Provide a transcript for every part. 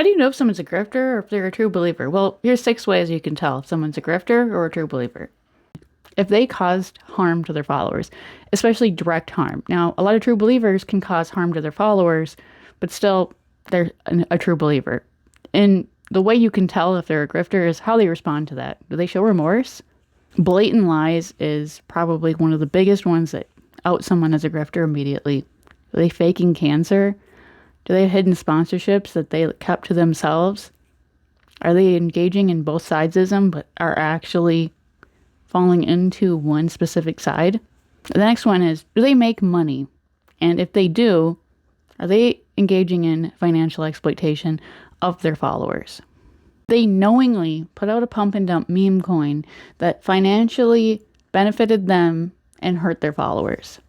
How do you know if someone's a grifter or if they're a true believer? Well, here's 6 ways you can tell if someone's a grifter or a true believer. If they caused harm to their followers, especially direct harm. Now, a lot of true believers can cause harm to their followers, but still, they're a true believer. And the way you can tell if they're a grifter is how they respond to that. Do they show remorse? Blatant lies is probably one of the biggest ones that out someone as a grifter immediately. Are they faking cancer? Do they have hidden sponsorships that they kept to themselves? Are they engaging in both sidesism, but are actually falling into one specific side? The next one is, do they make money? And if they do, are they engaging in financial exploitation of their followers? They knowingly put out a pump and dump meme coin that financially benefited them and hurt their followers.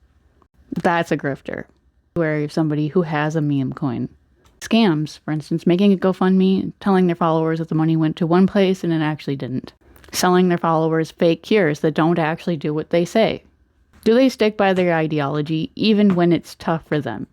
That's a grifter. Wary of somebody who has a meme coin. Scams, for instance, making a GoFundMe, telling their followers that the money went to one place and it actually didn't. Selling their followers fake cures that don't actually do what they say. Do they stick by their ideology even when it's tough for them?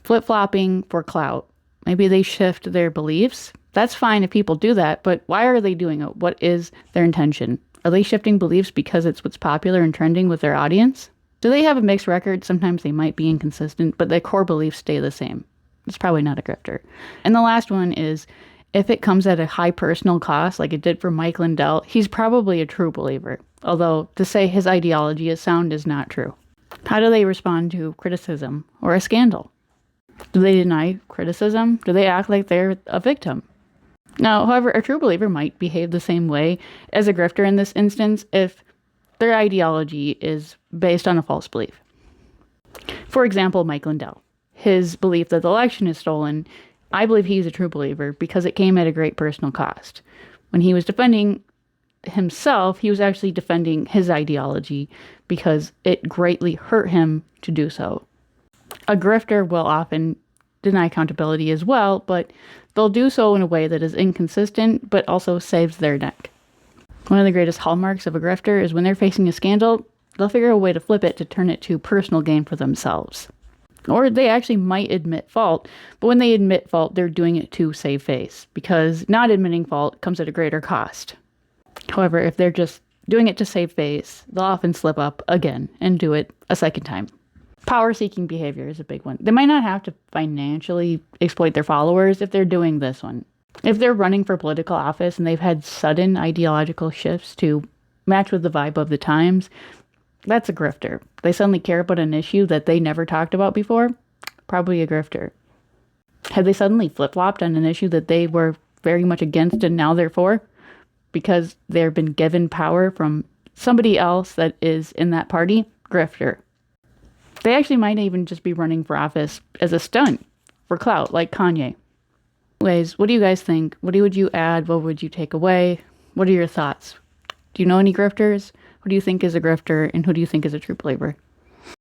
Flip-flopping for clout. Maybe they shift their beliefs. That's fine if people do that, but why are they doing it? What is their intention? Are they shifting beliefs because it's what's popular and trending with their audience? Do they have a mixed record? Sometimes they might be inconsistent, but their core beliefs stay the same. It's probably not a grifter. And the last one is, if it comes at a high personal cost, like it did for Mike Lindell, he's probably a true believer. Although, to say his ideology is sound is not true. How do they respond to criticism or a scandal? Do they deny criticism? Do they act like they're a victim? Now, however, a true believer might behave the same way as a grifter in this instance if their ideology is based on a false belief. For example, Mike Lindell. His belief that the election is stolen, I believe he's a true believer because it came at a great personal cost. When he was defending himself, he was actually defending his ideology because it greatly hurt him to do so. A grifter will often deny accountability as well, but they'll do so in a way that is inconsistent, but also saves their neck. One of the greatest hallmarks of a grifter is when they're facing a scandal, they'll figure a way to flip it to turn it to personal gain for themselves. Or they actually might admit fault, but when they admit fault, they're doing it to save face, because not admitting fault comes at a greater cost. However, if they're just doing it to save face, they'll often slip up again and do it a second time. Power-seeking behavior is a big one. They might not have to financially exploit their followers if they're doing this one. If they're running for political office and they've had sudden ideological shifts to match with the vibe of the times, that's a grifter. They suddenly care about an issue that they never talked about before, probably a grifter. Have they suddenly flip-flopped on an issue that they were very much against and now they're for? Because they've been given power from somebody else that is in that party? Grifter. They actually might even just be running for office as a stunt for clout, like Kanye. Anyways, what do you guys think? What would you add? What would you take away? What are your thoughts? Do you know any grifters? Who do you think is a grifter, and who do you think is a true believer?